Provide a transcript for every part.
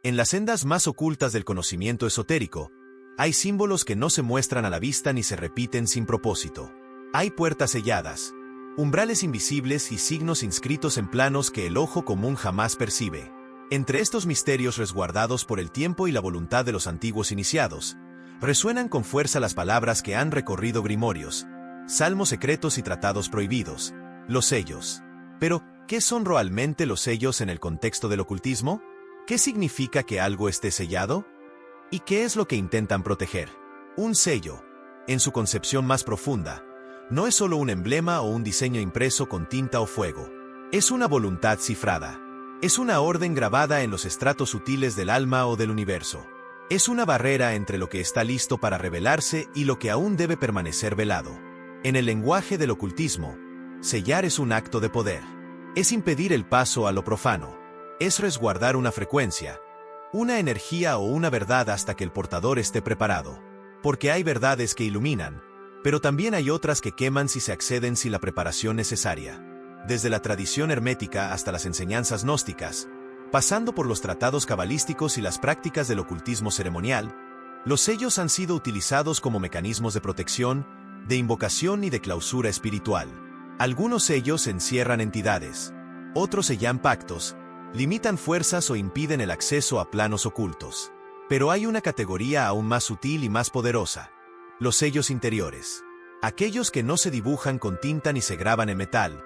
En las sendas más ocultas del conocimiento esotérico, hay símbolos que no se muestran a la vista ni se repiten sin propósito. Hay puertas selladas, umbrales invisibles y signos inscritos en planos que el ojo común jamás percibe. Entre estos misterios resguardados por el tiempo y la voluntad de los antiguos iniciados, resuenan con fuerza las palabras que han recorrido grimorios, salmos secretos y tratados prohibidos, los sellos. Pero, ¿qué son realmente los sellos en el contexto del ocultismo? ¿Qué significa que algo esté sellado? ¿Y qué es lo que intentan proteger? Un sello, en su concepción más profunda, no es solo un emblema o un diseño impreso con tinta o fuego. Es una voluntad cifrada. Es una orden grabada en los estratos sutiles del alma o del universo. Es una barrera entre lo que está listo para revelarse y lo que aún debe permanecer velado. En el lenguaje del ocultismo, sellar es un acto de poder. Es impedir el paso a lo profano. Es resguardar una frecuencia, una energía o una verdad hasta que el portador esté preparado. Porque hay verdades que iluminan, pero también hay otras que queman si se acceden sin la preparación necesaria. Desde la tradición hermética hasta las enseñanzas gnósticas, pasando por los tratados cabalísticos y las prácticas del ocultismo ceremonial, los sellos han sido utilizados como mecanismos de protección, de invocación y de clausura espiritual. Algunos sellos encierran entidades, otros sellan pactos, limitan fuerzas o impiden el acceso a planos ocultos. Pero hay una categoría aún más sutil y más poderosa: los sellos interiores. Aquellos que no se dibujan con tinta ni se graban en metal,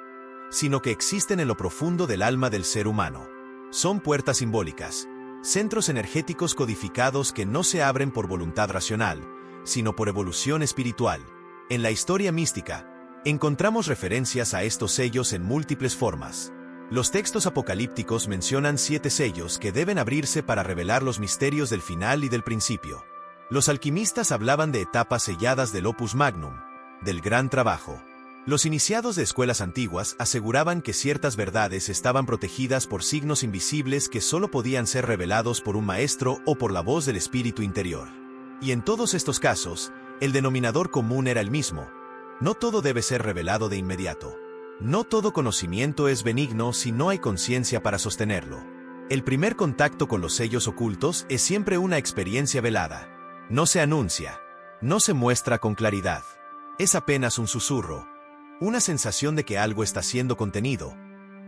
sino que existen en lo profundo del alma del ser humano. Son puertas simbólicas, centros energéticos codificados que no se abren por voluntad racional, sino por evolución espiritual. En la historia mística, encontramos referencias a estos sellos en múltiples formas. Los textos apocalípticos mencionan 7 sellos que deben abrirse para revelar los misterios del final y del principio. Los alquimistas hablaban de etapas selladas del opus magnum, del gran trabajo. Los iniciados de escuelas antiguas aseguraban que ciertas verdades estaban protegidas por signos invisibles que solo podían ser revelados por un maestro o por la voz del espíritu interior. Y en todos estos casos, el denominador común era el mismo: no todo debe ser revelado de inmediato. No todo conocimiento es benigno si no hay conciencia para sostenerlo. El primer contacto con los sellos ocultos es siempre una experiencia velada. No se anuncia, no se muestra con claridad. Es apenas un susurro, una sensación de que algo está siendo contenido.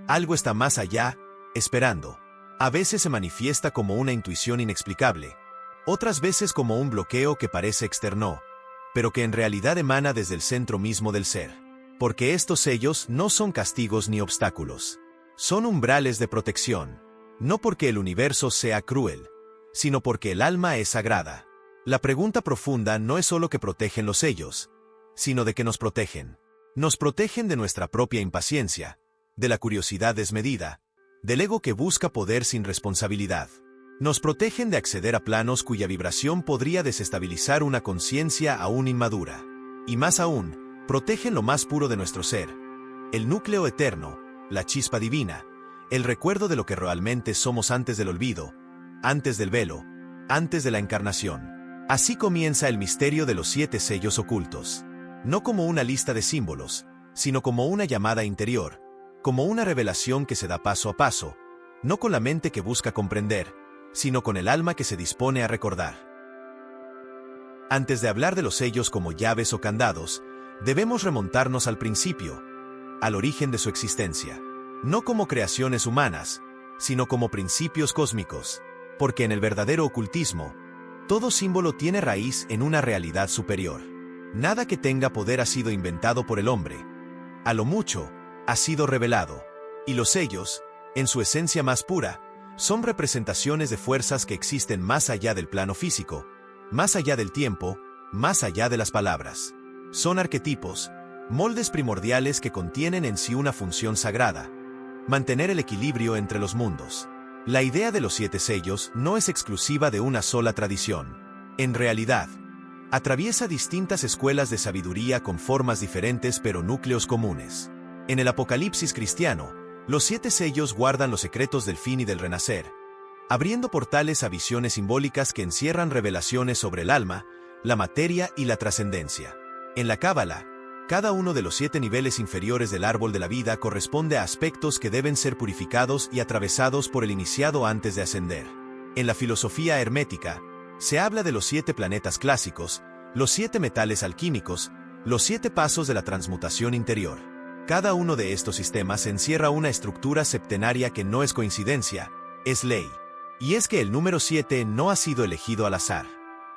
Algo está más allá, esperando. A veces se manifiesta como una intuición inexplicable, otras veces como un bloqueo que parece externo, pero que en realidad emana desde el centro mismo del ser. Porque estos sellos no son castigos ni obstáculos. Son umbrales de protección. No porque el universo sea cruel, sino porque el alma es sagrada. La pregunta profunda no es solo que protegen los sellos, sino de que nos protegen. Nos protegen de nuestra propia impaciencia, de la curiosidad desmedida, del ego que busca poder sin responsabilidad. Nos protegen de acceder a planos cuya vibración podría desestabilizar una conciencia aún inmadura. Y más aún, protegen lo más puro de nuestro ser, el núcleo eterno, la chispa divina, el recuerdo de lo que realmente somos antes del olvido, antes del velo, antes de la encarnación. Así comienza el misterio de los 7 sellos ocultos. No como una lista de símbolos, sino como una llamada interior, como una revelación que se da paso a paso, no con la mente que busca comprender, sino con el alma que se dispone a recordar. Antes de hablar de los sellos como llaves o candados, debemos remontarnos al principio, al origen de su existencia. No como creaciones humanas, sino como principios cósmicos, porque en el verdadero ocultismo, todo símbolo tiene raíz en una realidad superior. Nada que tenga poder ha sido inventado por el hombre. A lo mucho, ha sido revelado. Y los sellos, en su esencia más pura, son representaciones de fuerzas que existen más allá del plano físico, más allá del tiempo, más allá de las palabras. Son arquetipos, moldes primordiales que contienen en sí una función sagrada: mantener el equilibrio entre los mundos. La idea de los 7 sellos no es exclusiva de una sola tradición. En realidad, atraviesa distintas escuelas de sabiduría con formas diferentes pero núcleos comunes. En el Apocalipsis cristiano, los 7 sellos guardan los secretos del fin y del renacer, abriendo portales a visiones simbólicas que encierran revelaciones sobre el alma, la materia y la trascendencia. En la Cábala, cada uno de los 7 niveles inferiores del árbol de la vida corresponde a aspectos que deben ser purificados y atravesados por el iniciado antes de ascender. En la filosofía hermética, se habla de los 7 planetas clásicos, los 7 metales alquímicos, los 7 pasos de la transmutación interior. Cada uno de estos sistemas encierra una estructura septenaria que no es coincidencia, es ley. Y es que el número 7 no ha sido elegido al azar.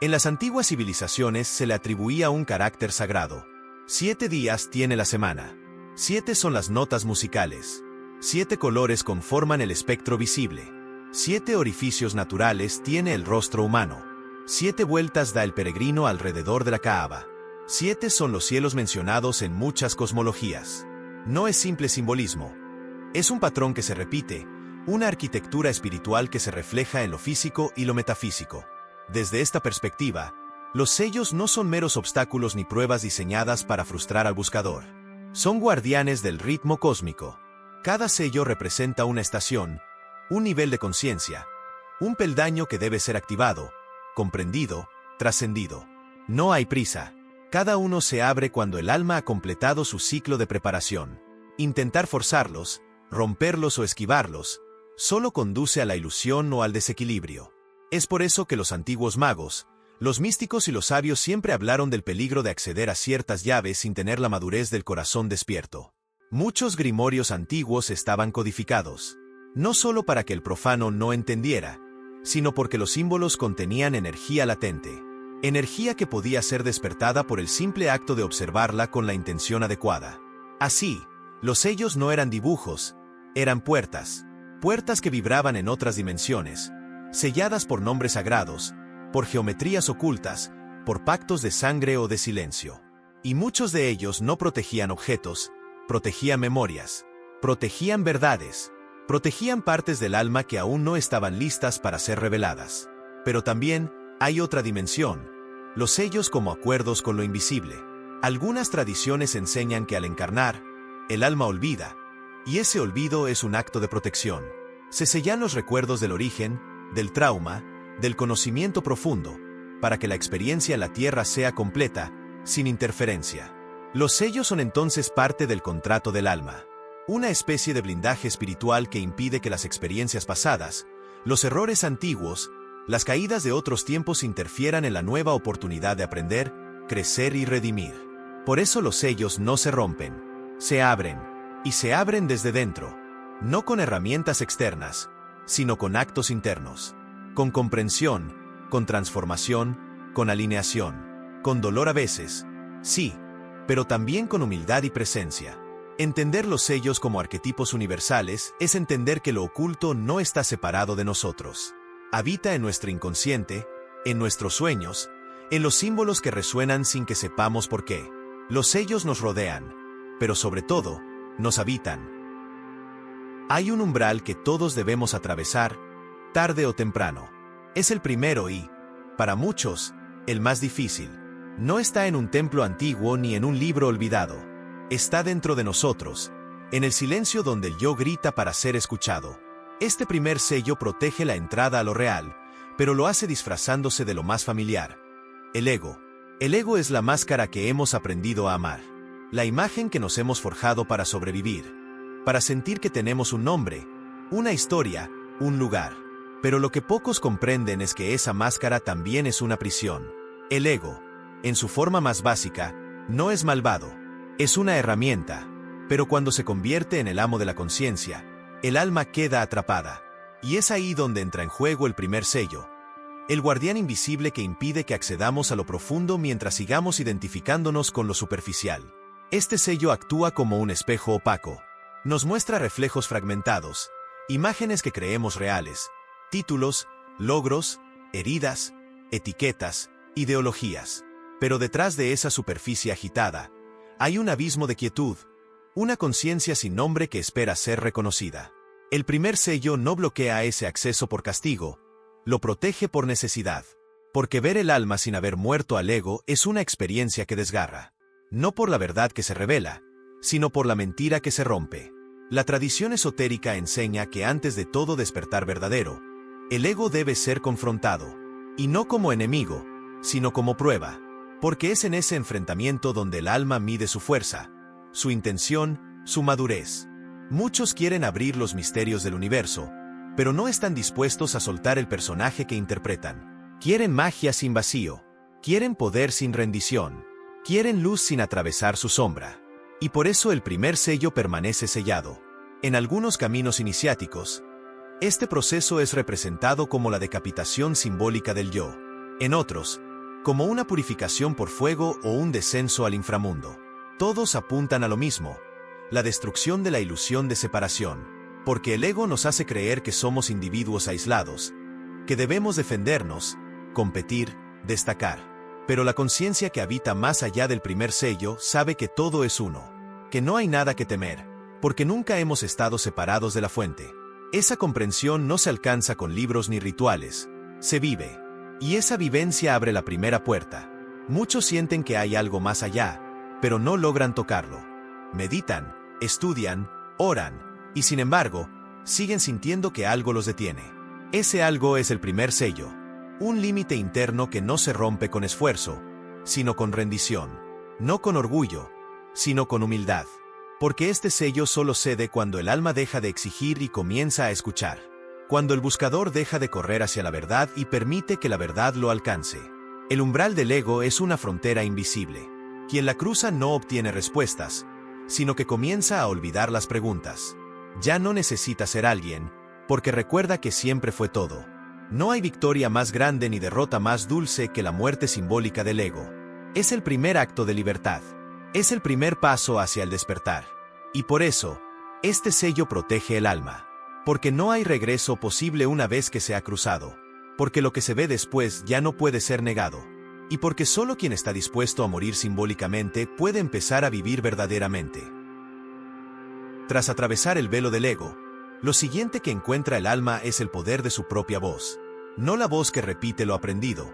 En las antiguas civilizaciones se le atribuía un carácter sagrado. 7 días tiene la semana. 7 son las notas musicales. 7 colores conforman el espectro visible. 7 orificios naturales tiene el rostro humano. 7 vueltas da el peregrino alrededor de la Kaaba. 7 son los cielos mencionados en muchas cosmologías. No es simple simbolismo. Es un patrón que se repite, una arquitectura espiritual que se refleja en lo físico y lo metafísico. Desde esta perspectiva, los sellos no son meros obstáculos ni pruebas diseñadas para frustrar al buscador. Son guardianes del ritmo cósmico. Cada sello representa una estación, un nivel de conciencia, un peldaño que debe ser activado, comprendido, trascendido. No hay prisa. Cada uno se abre cuando el alma ha completado su ciclo de preparación. Intentar forzarlos, romperlos o esquivarlos, solo conduce a la ilusión o al desequilibrio. Es por eso que los antiguos magos, los místicos y los sabios siempre hablaron del peligro de acceder a ciertas llaves sin tener la madurez del corazón despierto. Muchos grimorios antiguos estaban codificados, no solo para que el profano no entendiera, sino porque los símbolos contenían energía latente, energía que podía ser despertada por el simple acto de observarla con la intención adecuada. Así, los sellos no eran dibujos, eran puertas, puertas que vibraban en otras dimensiones, selladas por nombres sagrados, por geometrías ocultas, por pactos de sangre o de silencio. Y muchos de ellos no protegían objetos, protegían memorias, protegían verdades, protegían partes del alma que aún no estaban listas para ser reveladas. Pero también hay otra dimensión, los sellos como acuerdos con lo invisible. Algunas tradiciones enseñan que al encarnar, el alma olvida, y ese olvido es un acto de protección. Se sellan los recuerdos del origen, del trauma, del conocimiento profundo, para que la experiencia en la tierra sea completa, sin interferencia. Los sellos son entonces parte del contrato del alma, una especie de blindaje espiritual que impide que las experiencias pasadas, los errores antiguos, las caídas de otros tiempos interfieran en la nueva oportunidad de aprender, crecer y redimir. Por eso los sellos no se rompen, se abren, y se abren desde dentro, no con herramientas externas, sino con actos internos, con comprensión, con transformación, con alineación, con dolor a veces, sí, pero también con humildad y presencia. Entender los sellos como arquetipos universales es entender que lo oculto no está separado de nosotros. Habita en nuestro inconsciente, en nuestros sueños, en los símbolos que resuenan sin que sepamos por qué. Los sellos nos rodean, pero sobre todo, nos habitan. Hay un umbral que todos debemos atravesar, tarde o temprano. Es el primero y, para muchos, el más difícil. No está en un templo antiguo ni en un libro olvidado. Está dentro de nosotros, en el silencio donde el yo grita para ser escuchado. Este primer sello protege la entrada a lo real, pero lo hace disfrazándose de lo más familiar. El ego. El ego es la máscara que hemos aprendido a amar. La imagen que nos hemos forjado para sobrevivir, para sentir que tenemos un nombre, una historia, un lugar. Pero lo que pocos comprenden es que esa máscara también es una prisión. El ego, en su forma más básica, no es malvado, es una herramienta, pero cuando se convierte en el amo de la conciencia, el alma queda atrapada. Y es ahí donde entra en juego el primer sello, el guardián invisible que impide que accedamos a lo profundo mientras sigamos identificándonos con lo superficial. Este sello actúa como un espejo opaco. Nos muestra reflejos fragmentados, imágenes que creemos reales, títulos, logros, heridas, etiquetas, ideologías. Pero detrás de esa superficie agitada, hay un abismo de quietud, una conciencia sin nombre que espera ser reconocida. El primer sello no bloquea ese acceso por castigo, lo protege por necesidad. Porque ver el alma sin haber muerto al ego es una experiencia que desgarra. No por la verdad que se revela, sino por la mentira que se rompe. La tradición esotérica enseña que antes de todo despertar verdadero, el ego debe ser confrontado, y no como enemigo, sino como prueba, porque es en ese enfrentamiento donde el alma mide su fuerza, su intención, su madurez. Muchos quieren abrir los misterios del universo, pero no están dispuestos a soltar el personaje que interpretan. Quieren magia sin vacío, quieren poder sin rendición, quieren luz sin atravesar su sombra. Y por eso el primer sello permanece sellado. En algunos caminos iniciáticos, este proceso es representado como la decapitación simbólica del yo. En otros, como una purificación por fuego o un descenso al inframundo. Todos apuntan a lo mismo, la destrucción de la ilusión de separación, porque el ego nos hace creer que somos individuos aislados, que debemos defendernos, competir, destacar. Pero la conciencia que habita más allá del primer sello sabe que todo es uno, que no hay nada que temer, porque nunca hemos estado separados de la fuente. Esa comprensión no se alcanza con libros ni rituales, se vive. Y esa vivencia abre la primera puerta. Muchos sienten que hay algo más allá, pero no logran tocarlo. Meditan, estudian, oran, y sin embargo, siguen sintiendo que algo los detiene. Ese algo es el primer sello, un límite interno que no se rompe con esfuerzo, sino con rendición, no con orgullo, sino con humildad. Porque este sello solo cede cuando el alma deja de exigir y comienza a escuchar. Cuando el buscador deja de correr hacia la verdad y permite que la verdad lo alcance. El umbral del ego es una frontera invisible. Quien la cruza no obtiene respuestas, sino que comienza a olvidar las preguntas. Ya no necesita ser alguien, porque recuerda que siempre fue todo. No hay victoria más grande ni derrota más dulce que la muerte simbólica del ego. Es el primer acto de libertad. Es el primer paso hacia el despertar. Y por eso, este sello protege el alma. Porque no hay regreso posible una vez que se ha cruzado. Porque lo que se ve después ya no puede ser negado. Y porque solo quien está dispuesto a morir simbólicamente puede empezar a vivir verdaderamente. Tras atravesar el velo del ego, lo siguiente que encuentra el alma es el poder de su propia voz. No la voz que repite lo aprendido,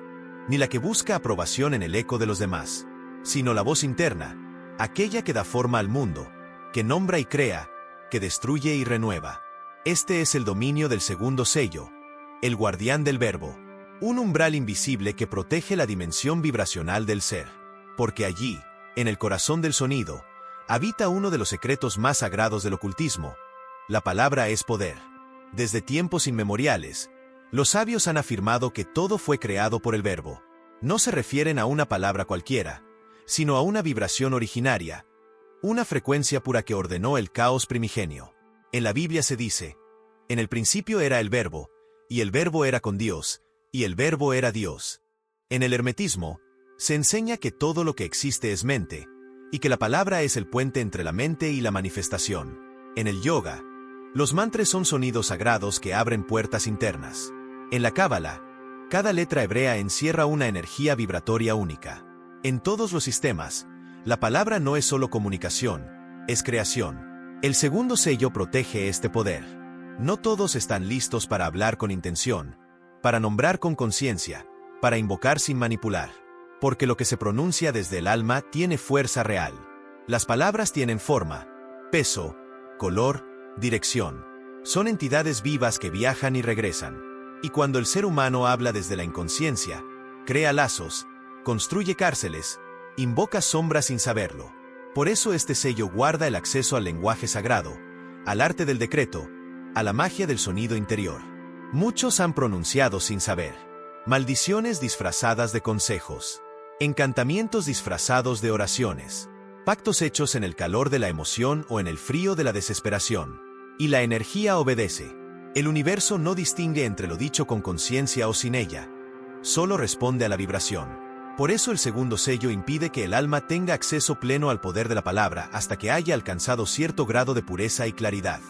ni la que busca aprobación en el eco de los demás, sino la voz interna, aquella que da forma al mundo, que nombra y crea, que destruye y renueva. Este es el dominio del segundo sello, el guardián del verbo, un umbral invisible que protege la dimensión vibracional del ser. Porque allí, en el corazón del sonido, habita uno de los secretos más sagrados del ocultismo. La palabra es poder. Desde tiempos inmemoriales, los sabios han afirmado que todo fue creado por el verbo. No se refieren a una palabra cualquiera, sino a una vibración originaria, una frecuencia pura que ordenó el caos primigenio. En la Biblia se dice, en el principio era el verbo, y el verbo era con Dios, y el verbo era Dios. En el hermetismo, se enseña que todo lo que existe es mente, y que la palabra es el puente entre la mente y la manifestación. En el yoga, los mantras son sonidos sagrados que abren puertas internas. En la cábala, cada letra hebrea encierra una energía vibratoria única. En todos los sistemas, la palabra no es solo comunicación, es creación. El segundo sello protege este poder. No todos están listos para hablar con intención, para nombrar con conciencia, para invocar sin manipular. Porque lo que se pronuncia desde el alma tiene fuerza real. Las palabras tienen forma, peso, color, dirección. Son entidades vivas que viajan y regresan. Y cuando el ser humano habla desde la inconsciencia, crea lazos, construye cárceles, invoca sombras sin saberlo. Por eso este sello guarda el acceso al lenguaje sagrado, al arte del decreto, a la magia del sonido interior. Muchos han pronunciado sin saber. Maldiciones disfrazadas de consejos. Encantamientos disfrazados de oraciones. Pactos hechos en el calor de la emoción o en el frío de la desesperación. Y la energía obedece. El universo no distingue entre lo dicho con conciencia o sin ella. Solo responde a la vibración. Por eso el segundo sello impide que el alma tenga acceso pleno al poder de la palabra hasta que haya alcanzado cierto grado de pureza y claridad.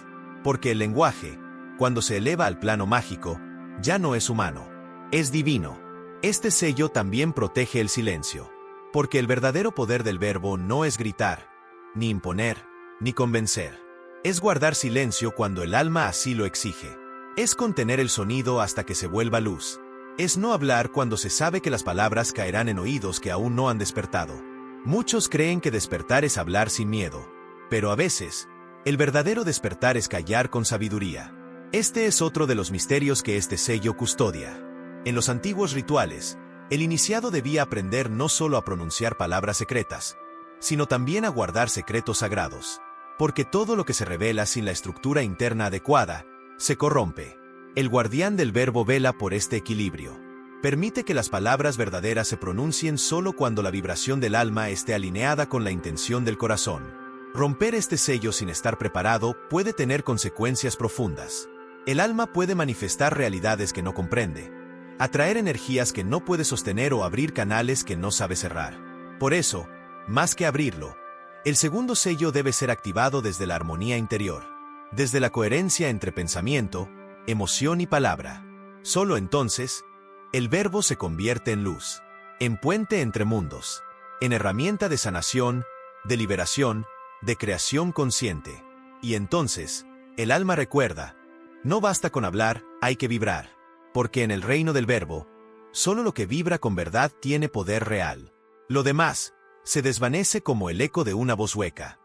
Porque el lenguaje, cuando se eleva al plano mágico, ya no es humano, es divino. Este sello también protege el silencio. Porque el verdadero poder del verbo no es gritar, ni imponer, ni convencer. Es guardar silencio cuando el alma así lo exige. Es contener el sonido hasta que se vuelva luz. Es no hablar cuando se sabe que las palabras caerán en oídos que aún no han despertado. Muchos creen que despertar es hablar sin miedo. Pero a veces, el verdadero despertar es callar con sabiduría. Este es otro de los misterios que este sello custodia. En los antiguos rituales, el iniciado debía aprender no solo a pronunciar palabras secretas, sino también a guardar secretos sagrados. Porque todo lo que se revela sin la estructura interna adecuada, se corrompe. El guardián del verbo vela por este equilibrio. Permite que las palabras verdaderas se pronuncien solo cuando la vibración del alma esté alineada con la intención del corazón. Romper este sello sin estar preparado puede tener consecuencias profundas. El alma puede manifestar realidades que no comprende, atraer energías que no puede sostener o abrir canales que no sabe cerrar. Por eso, más que abrirlo, el segundo sello debe ser activado desde la armonía interior, desde la coherencia entre pensamiento, emoción y palabra. Solo entonces, el verbo se convierte en luz, en puente entre mundos, en herramienta de sanación, de liberación, de creación consciente. Y entonces, el alma recuerda, no basta con hablar, hay que vibrar, porque en el reino del verbo, solo lo que vibra con verdad tiene poder real. Lo demás, se desvanece como el eco de una voz hueca.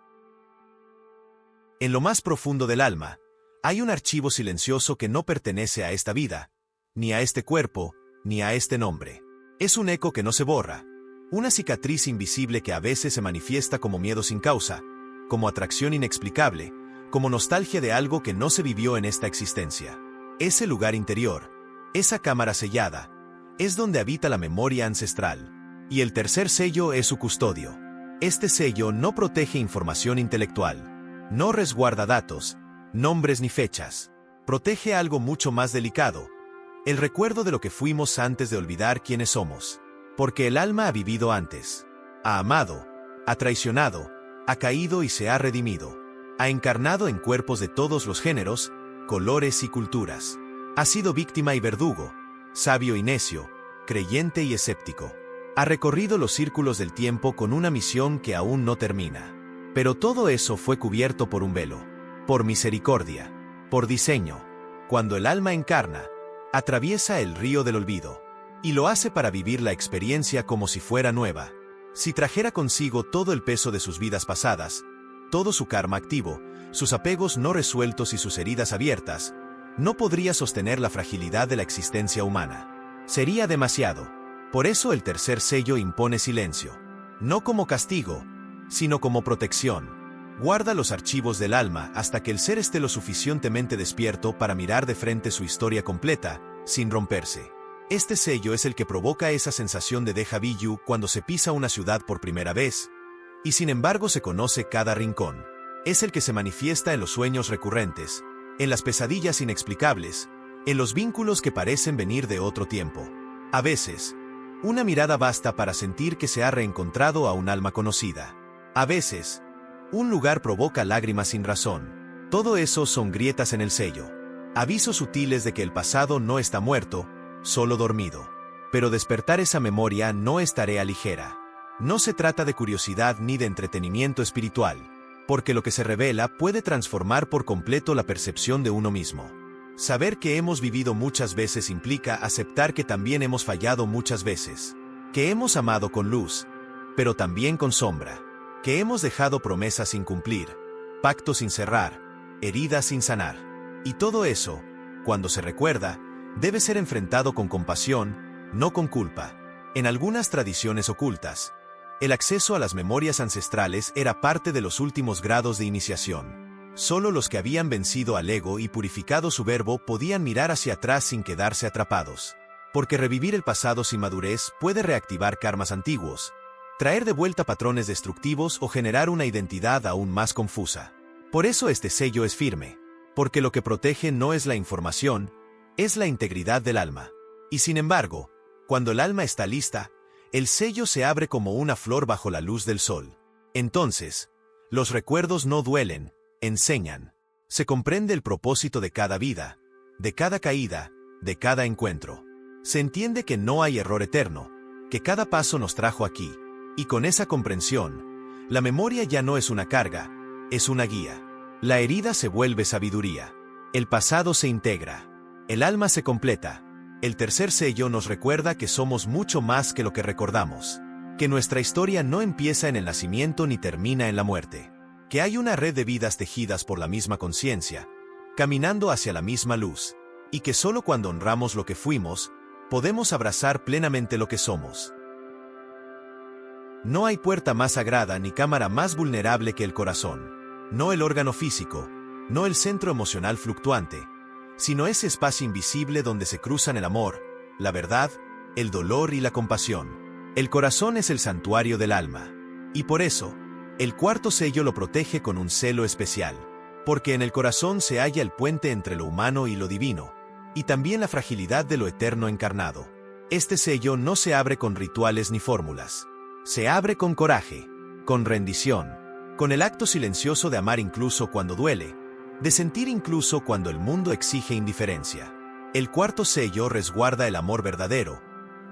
En lo más profundo del alma, hay un archivo silencioso que no pertenece a esta vida, ni a este cuerpo, ni a este nombre. Es un eco que no se borra, una cicatriz invisible que a veces se manifiesta como miedo sin causa, como atracción inexplicable, como nostalgia de algo que no se vivió en esta existencia. Ese lugar interior, esa cámara sellada, es donde habita la memoria ancestral. Y el tercer sello es su custodio. Este sello no protege información intelectual, no resguarda datos, nombres ni fechas. Protege algo mucho más delicado, el recuerdo de lo que fuimos antes de olvidar quiénes somos. Porque el alma ha vivido antes, ha amado, ha traicionado, ha caído y se ha redimido. Ha encarnado en cuerpos de todos los géneros, colores y culturas. Ha sido víctima y verdugo, sabio y necio, creyente y escéptico. Ha recorrido los círculos del tiempo con una misión que aún no termina. Pero todo eso fue cubierto por un velo, por misericordia, por diseño. Cuando el alma encarna, atraviesa el río del olvido, y lo hace para vivir la experiencia como si fuera nueva. Si trajera consigo todo el peso de sus vidas pasadas, todo su karma activo, sus apegos no resueltos y sus heridas abiertas, no podría sostener la fragilidad de la existencia humana. Sería demasiado. Por eso el tercer sello impone silencio. No como castigo, sino como protección. Guarda los archivos del alma hasta que el ser esté lo suficientemente despierto para mirar de frente su historia completa, sin romperse. Este sello es el que provoca esa sensación de déjà vu cuando se pisa una ciudad por primera vez, y sin embargo se conoce cada rincón. Es el que se manifiesta en los sueños recurrentes, en las pesadillas inexplicables, en los vínculos que parecen venir de otro tiempo. A veces, una mirada basta para sentir que se ha reencontrado a un alma conocida. A veces, un lugar provoca lágrimas sin razón. Todo eso son grietas en el sello, avisos sutiles de que el pasado no está muerto, solo dormido. Pero despertar esa memoria no es tarea ligera. No se trata de curiosidad ni de entretenimiento espiritual, porque lo que se revela puede transformar por completo la percepción de uno mismo. Saber que hemos vivido muchas veces implica aceptar que también hemos fallado muchas veces, que hemos amado con luz, pero también con sombra, que hemos dejado promesas sin cumplir, pactos sin cerrar, heridas sin sanar. Y todo eso, cuando se recuerda, debe ser enfrentado con compasión, no con culpa. En algunas tradiciones ocultas, el acceso a las memorias ancestrales era parte de los últimos grados de iniciación. Solo los que habían vencido al ego y purificado su verbo podían mirar hacia atrás sin quedarse atrapados. Porque revivir el pasado sin madurez puede reactivar karmas antiguos, traer de vuelta patrones destructivos o generar una identidad aún más confusa. Por eso este sello es firme, porque lo que protege no es la información, es la integridad del alma. Y sin embargo, cuando el alma está lista, el sello se abre como una flor bajo la luz del sol. Entonces, los recuerdos no duelen, enseñan. Se comprende el propósito de cada vida, de cada caída, de cada encuentro. Se entiende que no hay error eterno, que cada paso nos trajo aquí. Y con esa comprensión, la memoria ya no es una carga, es una guía. La herida se vuelve sabiduría. El pasado se integra. El alma se completa. El tercer sello nos recuerda que somos mucho más que lo que recordamos. Que nuestra historia no empieza en el nacimiento ni termina en la muerte. Que hay una red de vidas tejidas por la misma conciencia, caminando hacia la misma luz. Y que solo cuando honramos lo que fuimos, podemos abrazar plenamente lo que somos. No hay puerta más sagrada ni cámara más vulnerable que el corazón. No el órgano físico, no el centro emocional fluctuante, sino ese espacio invisible donde se cruzan el amor, la verdad, el dolor y la compasión. El corazón es el santuario del alma. Y por eso, el cuarto sello lo protege con un celo especial. Porque en el corazón se halla el puente entre lo humano y lo divino, y también la fragilidad de lo eterno encarnado. Este sello no se abre con rituales ni fórmulas. Se abre con coraje, con rendición, con el acto silencioso de amar incluso cuando duele, de sentir incluso cuando el mundo exige indiferencia. El cuarto sello resguarda el amor verdadero,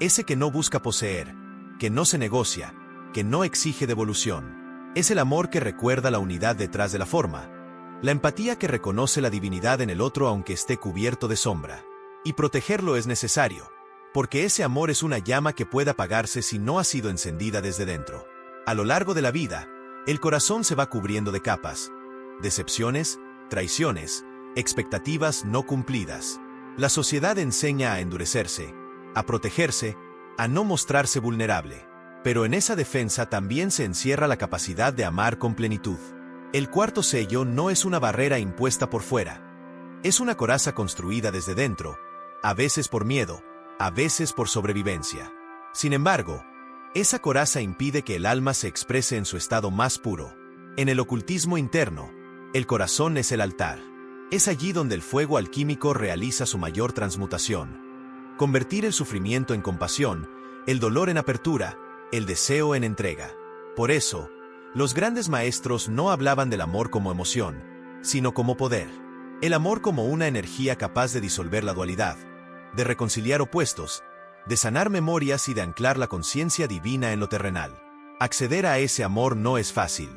ese que no busca poseer, que no se negocia, que no exige devolución. Es el amor que recuerda la unidad detrás de la forma, la empatía que reconoce la divinidad en el otro aunque esté cubierto de sombra. Y protegerlo es necesario, porque ese amor es una llama que puede apagarse si no ha sido encendida desde dentro. A lo largo de la vida, el corazón se va cubriendo de capas, decepciones, traiciones, expectativas no cumplidas. La sociedad enseña a endurecerse, a protegerse, a no mostrarse vulnerable. Pero en esa defensa también se encierra la capacidad de amar con plenitud. El cuarto sello no es una barrera impuesta por fuera. Es una coraza construida desde dentro, a veces por miedo, a veces por sobrevivencia. Sin embargo, esa coraza impide que el alma se exprese en su estado más puro. En el ocultismo interno, el corazón es el altar. Es allí donde el fuego alquímico realiza su mayor transmutación. Convertir el sufrimiento en compasión, el dolor en apertura, el deseo en entrega. Por eso, los grandes maestros no hablaban del amor como emoción, sino como poder. El amor como una energía capaz de disolver la dualidad, de reconciliar opuestos, de sanar memorias y de anclar la conciencia divina en lo terrenal. Acceder a ese amor no es fácil.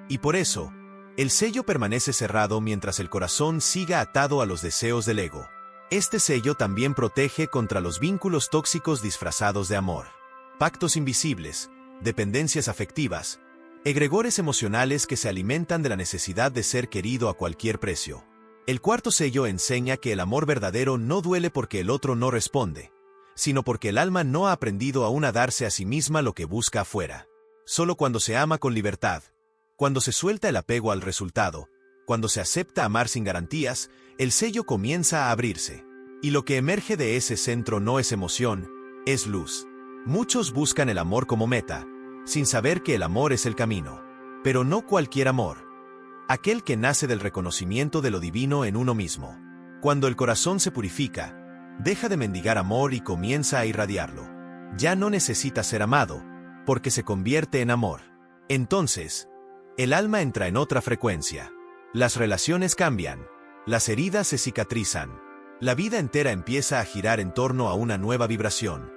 Y por eso, el sello permanece cerrado mientras el corazón siga atado a los deseos del ego. Este sello también protege contra los vínculos tóxicos disfrazados de amor. Pactos invisibles, dependencias afectivas, egregores emocionales que se alimentan de la necesidad de ser querido a cualquier precio. El cuarto sello enseña que el amor verdadero no duele porque el otro no responde, sino porque el alma no ha aprendido aún a darse a sí misma lo que busca afuera. Solo cuando se ama con libertad, cuando se suelta el apego al resultado, cuando se acepta amar sin garantías, el sello comienza a abrirse. Y lo que emerge de ese centro no es emoción, es luz. Muchos buscan el amor como meta, sin saber que el amor es el camino. Pero no cualquier amor. Aquel que nace del reconocimiento de lo divino en uno mismo. Cuando el corazón se purifica, deja de mendigar amor y comienza a irradiarlo. Ya no necesita ser amado, porque se convierte en amor. Entonces, el alma entra en otra frecuencia. Las relaciones cambian, las heridas se cicatrizan. La vida entera empieza a girar en torno a una nueva vibración.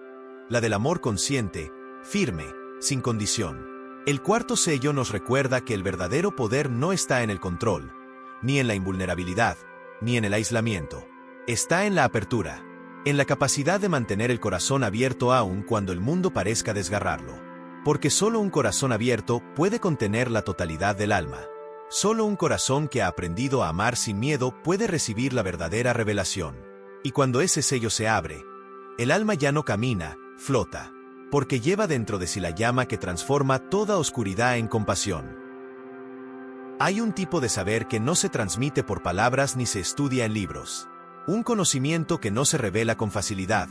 La del amor consciente, firme, sin condición. El cuarto sello nos recuerda que el verdadero poder no está en el control, ni en la invulnerabilidad, ni en el aislamiento. Está en la apertura, en la capacidad de mantener el corazón abierto aun cuando el mundo parezca desgarrarlo. Porque solo un corazón abierto puede contener la totalidad del alma. Solo un corazón que ha aprendido a amar sin miedo puede recibir la verdadera revelación. Y cuando ese sello se abre, el alma ya no camina, flota, porque lleva dentro de sí la llama que transforma toda oscuridad en compasión. Hay un tipo de saber que no se transmite por palabras ni se estudia en libros. Un conocimiento que no se revela con facilidad,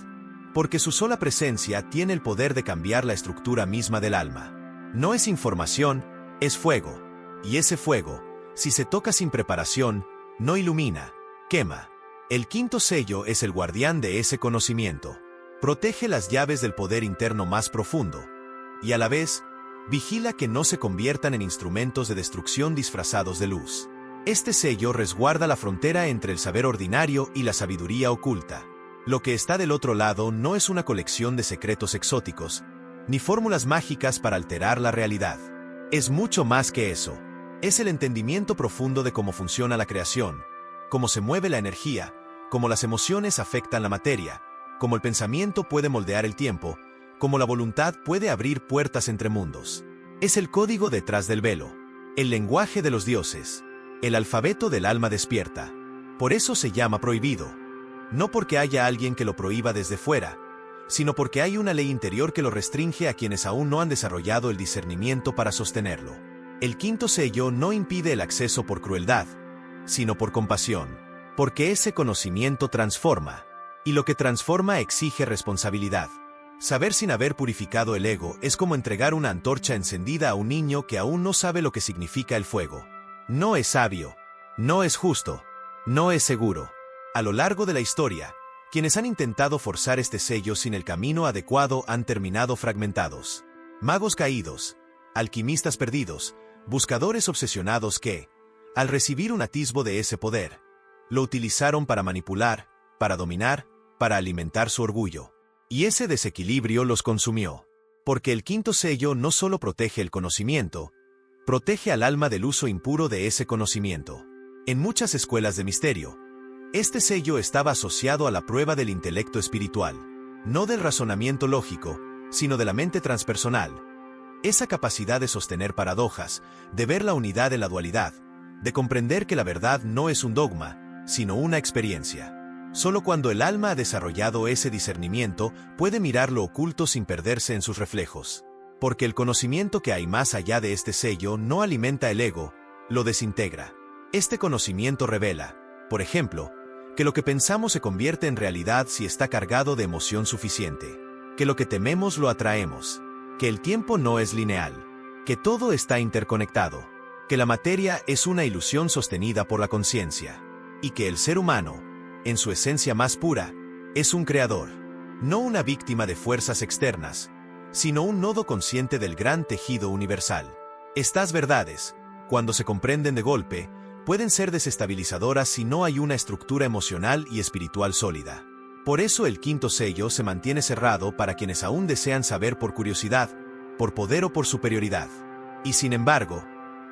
porque su sola presencia tiene el poder de cambiar la estructura misma del alma. No es información, es fuego. Y ese fuego, si se toca sin preparación, no ilumina, quema. El quinto sello es el guardián de ese conocimiento. Protege las llaves del poder interno más profundo, y a la vez, vigila que no se conviertan en instrumentos de destrucción disfrazados de luz. Este sello resguarda la frontera entre el saber ordinario y la sabiduría oculta. Lo que está del otro lado no es una colección de secretos exóticos, ni fórmulas mágicas para alterar la realidad. Es mucho más que eso. Es el entendimiento profundo de cómo funciona la creación, cómo se mueve la energía, cómo las emociones afectan la materia, cómo el pensamiento puede moldear el tiempo, cómo la voluntad puede abrir puertas entre mundos. Es el código detrás del velo, el lenguaje de los dioses, el alfabeto del alma despierta. Por eso se llama prohibido. No porque haya alguien que lo prohíba desde fuera, sino porque hay una ley interior que lo restringe a quienes aún no han desarrollado el discernimiento para sostenerlo. El quinto sello no impide el acceso por crueldad, sino por compasión. Porque ese conocimiento transforma, y lo que transforma exige responsabilidad. Saber sin haber purificado el ego es como entregar una antorcha encendida a un niño que aún no sabe lo que significa el fuego. No es sabio, no es justo, no es seguro. A lo largo de la historia, quienes han intentado forzar este sello sin el camino adecuado han terminado fragmentados. Magos caídos, alquimistas perdidos, buscadores obsesionados que, al recibir un atisbo de ese poder, lo utilizaron para manipular, para dominar, para alimentar su orgullo. Y ese desequilibrio los consumió. Porque el quinto sello no solo protege el conocimiento, protege al alma del uso impuro de ese conocimiento. En muchas escuelas de misterio, este sello estaba asociado a la prueba del intelecto espiritual, no del razonamiento lógico, sino de la mente transpersonal. Esa capacidad de sostener paradojas, de ver la unidad en la dualidad, de comprender que la verdad no es un dogma, sino una experiencia. Solo cuando el alma ha desarrollado ese discernimiento puede mirar lo oculto sin perderse en sus reflejos. Porque el conocimiento que hay más allá de este sello no alimenta el ego, lo desintegra. Este conocimiento revela, por ejemplo, que lo que pensamos se convierte en realidad si está cargado de emoción suficiente, que lo que tememos lo atraemos, que el tiempo no es lineal, que todo está interconectado, que la materia es una ilusión sostenida por la conciencia, y que el ser humano, en su esencia más pura, es un creador, no una víctima de fuerzas externas, sino un nodo consciente del gran tejido universal. Estas verdades, cuando se comprenden de golpe, pueden ser desestabilizadoras si no hay una estructura emocional y espiritual sólida. Por eso el quinto sello se mantiene cerrado para quienes aún desean saber por curiosidad, por poder o por superioridad. Y sin embargo,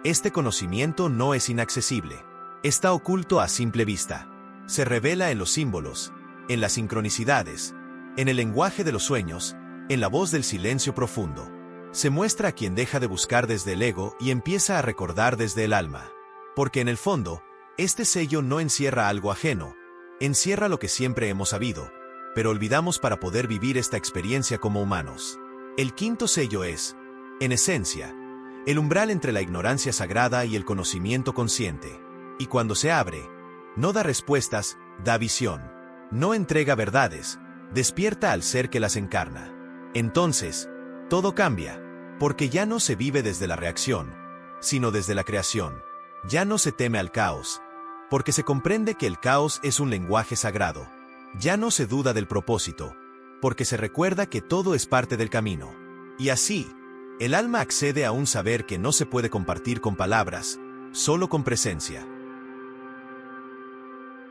este conocimiento no es inaccesible. Está oculto a simple vista. Se revela en los símbolos, en las sincronicidades, en el lenguaje de los sueños, en la voz del silencio profundo. Se muestra a quien deja de buscar desde el ego y empieza a recordar desde el alma. Porque en el fondo, este sello no encierra algo ajeno, encierra lo que siempre hemos sabido, pero olvidamos para poder vivir esta experiencia como humanos. El quinto sello es, en esencia, el umbral entre la ignorancia sagrada y el conocimiento consciente. Y cuando se abre, no da respuestas, da visión. No entrega verdades, despierta al ser que las encarna. Entonces, todo cambia, porque ya no se vive desde la reacción, sino desde la creación. Ya no se teme al caos, porque se comprende que el caos es un lenguaje sagrado. Ya no se duda del propósito, porque se recuerda que todo es parte del camino. Y así, el alma accede a un saber que no se puede compartir con palabras, solo con presencia.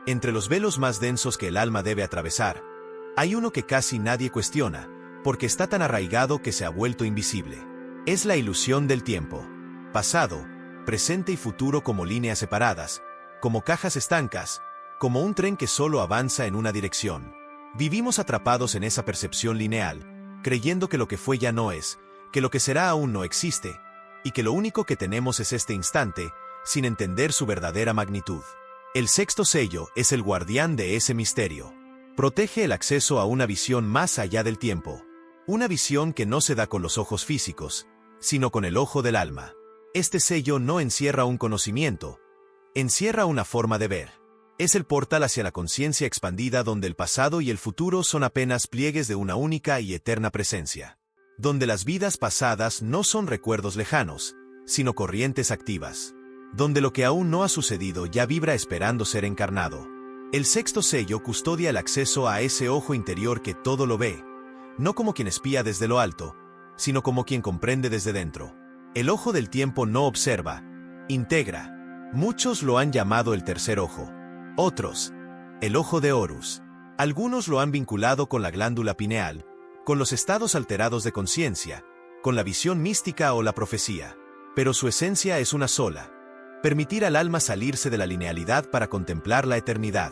Entre los velos más densos que el alma debe atravesar, hay uno que casi nadie cuestiona, porque está tan arraigado que se ha vuelto invisible. Es la ilusión del tiempo. Pasado, presente y futuro como líneas separadas, como cajas estancas, como un tren que solo avanza en una dirección. Vivimos atrapados en esa percepción lineal, creyendo que lo que fue ya no es, que lo que será aún no existe, y que lo único que tenemos es este instante, sin entender su verdadera magnitud. El sexto sello es el guardián de ese misterio. Protege el acceso a una visión más allá del tiempo. Una visión que no se da con los ojos físicos, sino con el ojo del alma. Este sello no encierra un conocimiento, encierra una forma de ver. Es el portal hacia la conciencia expandida donde el pasado y el futuro son apenas pliegues de una única y eterna presencia. Donde las vidas pasadas no son recuerdos lejanos, sino corrientes activas. Donde lo que aún no ha sucedido ya vibra esperando ser encarnado. El sexto sello custodia el acceso a ese ojo interior que todo lo ve, no como quien espía desde lo alto, sino como quien comprende desde dentro. El ojo del tiempo no observa, integra. Muchos lo han llamado el tercer ojo. Otros, el ojo de Horus. Algunos lo han vinculado con la glándula pineal, con los estados alterados de conciencia, con la visión mística o la profecía. Pero su esencia es una sola. Permitir al alma salirse de la linealidad para contemplar la eternidad.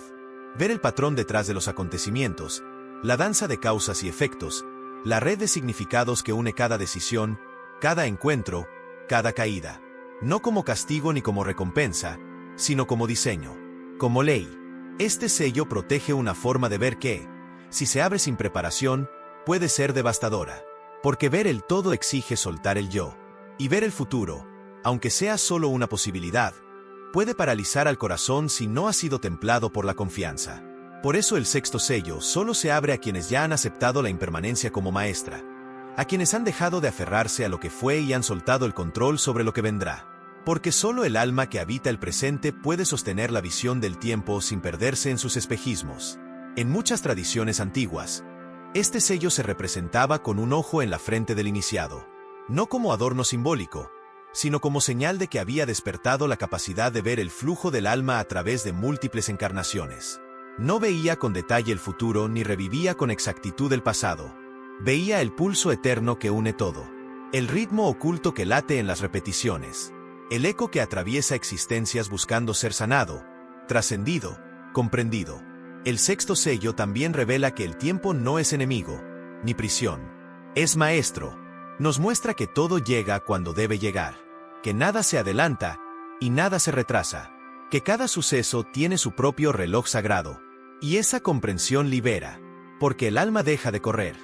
Ver el patrón detrás de los acontecimientos, la danza de causas y efectos, la red de significados que une cada decisión, cada encuentro, cada caída. No como castigo ni como recompensa, sino como diseño, como ley. Este sello protege una forma de ver que, si se abre sin preparación, puede ser devastadora. Porque ver el todo exige soltar el yo. Y ver el futuro, aunque sea solo una posibilidad, Puede paralizar al corazón si no ha sido templado por la confianza. Por eso el sexto sello solo se abre a quienes ya han aceptado la impermanencia como maestra, a quienes han dejado de aferrarse a lo que fue y han soltado el control sobre lo que vendrá. Porque solo el alma que habita el presente puede sostener la visión del tiempo sin perderse en sus espejismos. En muchas tradiciones antiguas, este sello se representaba con un ojo en la frente del iniciado, no como adorno simbólico, sino como señal de que había despertado la capacidad de ver el flujo del alma a través de múltiples encarnaciones. No veía con detalle el futuro ni revivía con exactitud el pasado. Veía el pulso eterno que une todo, el ritmo oculto que late en las repeticiones, el eco que atraviesa existencias buscando ser sanado, trascendido, comprendido. El sexto sello también revela que el tiempo no es enemigo, ni prisión. Es maestro. Nos muestra que todo llega cuando debe llegar, que nada se adelanta y nada se retrasa, que cada suceso tiene su propio reloj sagrado. Y esa comprensión libera, porque el alma deja de correr,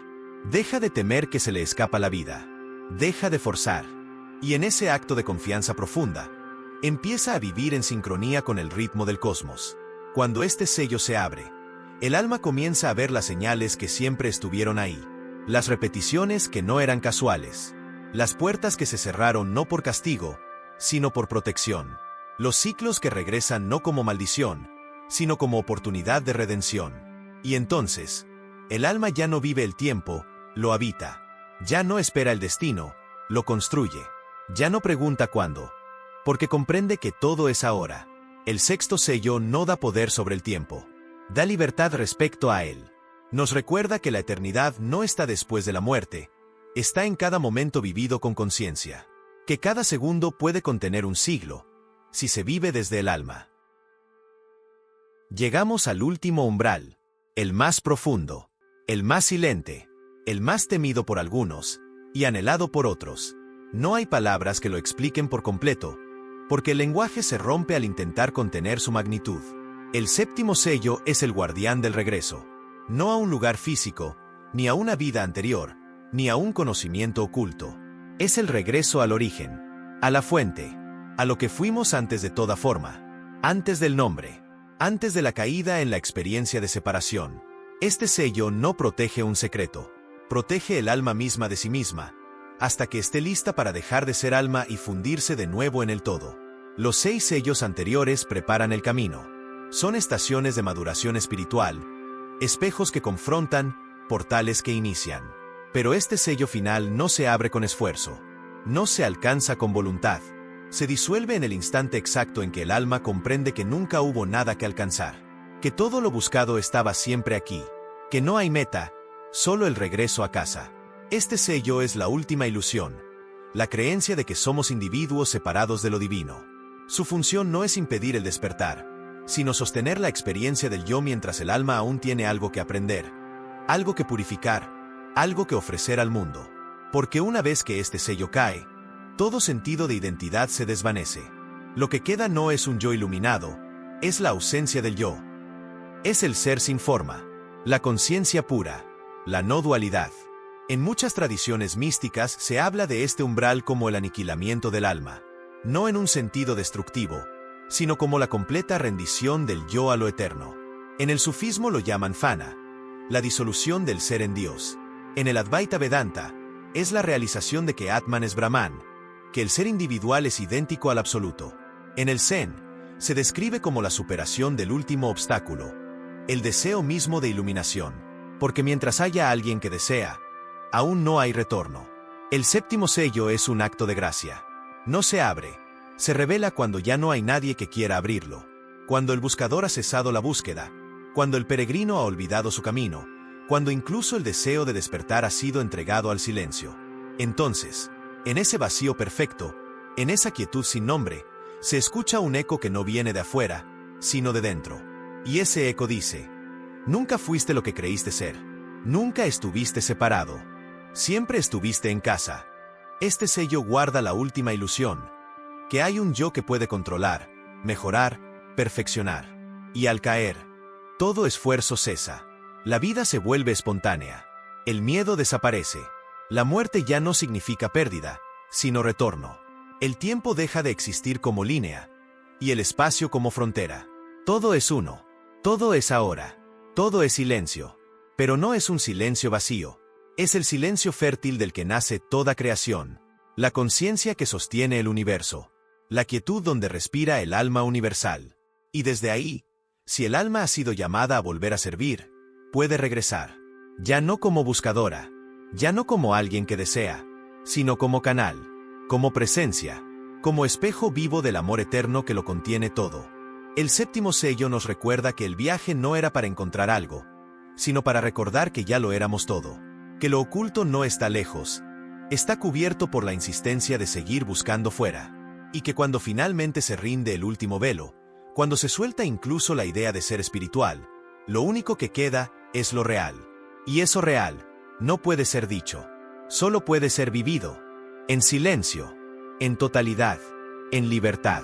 deja de temer que se le escapa la vida, deja de forzar. Y en ese acto de confianza profunda, empieza a vivir en sincronía con el ritmo del cosmos. Cuando este sello se abre, el alma comienza a ver las señales que siempre estuvieron ahí, las repeticiones que no eran casuales, las puertas que se cerraron no por castigo, sino por protección, los ciclos que regresan no como maldición, sino como oportunidad de redención. Y entonces, el alma ya no vive el tiempo, lo habita, ya no espera el destino, lo construye. Ya no pregunta cuándo, porque comprende que todo es ahora. El sexto sello no da poder sobre el tiempo, da libertad respecto a él. Nos recuerda que la eternidad no está después de la muerte, está en cada momento vivido con conciencia, que cada segundo puede contener un siglo, si se vive desde el alma. Llegamos al último umbral, el más profundo, el más silente, el más temido por algunos, y anhelado por otros. No hay palabras que lo expliquen por completo, porque el lenguaje se rompe al intentar contener su magnitud. El séptimo sello es el guardián del regreso, no a un lugar físico, ni a una vida anterior, ni a un conocimiento oculto. Es el regreso al origen, a la fuente, a lo que fuimos antes de toda forma, antes del nombre, antes de la caída en la experiencia de separación. Este sello no protege un secreto, protege el alma misma de sí misma, hasta que esté lista para dejar de ser alma y fundirse de nuevo en el todo. Los 6 sellos anteriores preparan el camino. Son estaciones de maduración espiritual, espejos que confrontan, portales que inician. Pero este sello final no se abre con esfuerzo, no se alcanza con voluntad. Se disuelve en el instante exacto en que el alma comprende que nunca hubo nada que alcanzar, que todo lo buscado estaba siempre aquí, que no hay meta, solo el regreso a casa. Este sello es la última ilusión, la creencia de que somos individuos separados de lo divino. Su función no es impedir el despertar, sino sostener la experiencia del yo mientras el alma aún tiene algo que aprender, algo que purificar, algo que ofrecer al mundo. Porque una vez que este sello cae, todo sentido de identidad se desvanece. Lo que queda no es un yo iluminado, es la ausencia del yo. Es el ser sin forma, la conciencia pura, la no dualidad. En muchas tradiciones místicas se habla de este umbral como el aniquilamiento del alma, no en un sentido destructivo, sino como la completa rendición del yo a lo eterno. En el sufismo lo llaman fana, la disolución del ser en Dios. En el Advaita Vedanta, es la realización de que Atman es Brahman, que el ser individual es idéntico al absoluto. En el Zen, se describe como la superación del último obstáculo, el deseo mismo de iluminación, porque mientras haya alguien que desea, aún no hay retorno. El séptimo sello es un acto de gracia. No se abre, se revela cuando ya no hay nadie que quiera abrirlo, cuando el buscador ha cesado la búsqueda, cuando el peregrino ha olvidado su camino, cuando incluso el deseo de despertar ha sido entregado al silencio. Entonces, en ese vacío perfecto, en esa quietud sin nombre, se escucha un eco que no viene de afuera, sino de dentro. Y ese eco dice: nunca fuiste lo que creíste ser, nunca estuviste separado. Siempre estuviste en casa. Este sello guarda la última ilusión, que hay un yo que puede controlar, mejorar, perfeccionar. Y al caer, todo esfuerzo cesa. La vida se vuelve espontánea. El miedo desaparece. La muerte ya no significa pérdida, sino retorno. El tiempo deja de existir como línea, y el espacio como frontera. Todo es uno. Todo es ahora. Todo es silencio. Pero no es un silencio vacío. Es el silencio fértil del que nace toda creación. La conciencia que sostiene el universo. La quietud donde respira el alma universal. Y desde ahí, si el alma ha sido llamada a volver a servir, puede regresar. Ya no como buscadora, ya no como alguien que desea, sino como canal, como presencia, como espejo vivo del amor eterno que lo contiene todo. El séptimo sello nos recuerda que el viaje no era para encontrar algo, sino para recordar que ya lo éramos todo, que lo oculto no está lejos, está cubierto por la insistencia de seguir buscando fuera, y que cuando finalmente se rinde el último velo, cuando se suelta incluso la idea de ser espiritual, lo único que queda es lo real. Y eso real no puede ser dicho, solo puede ser vivido, en silencio, en totalidad, en libertad.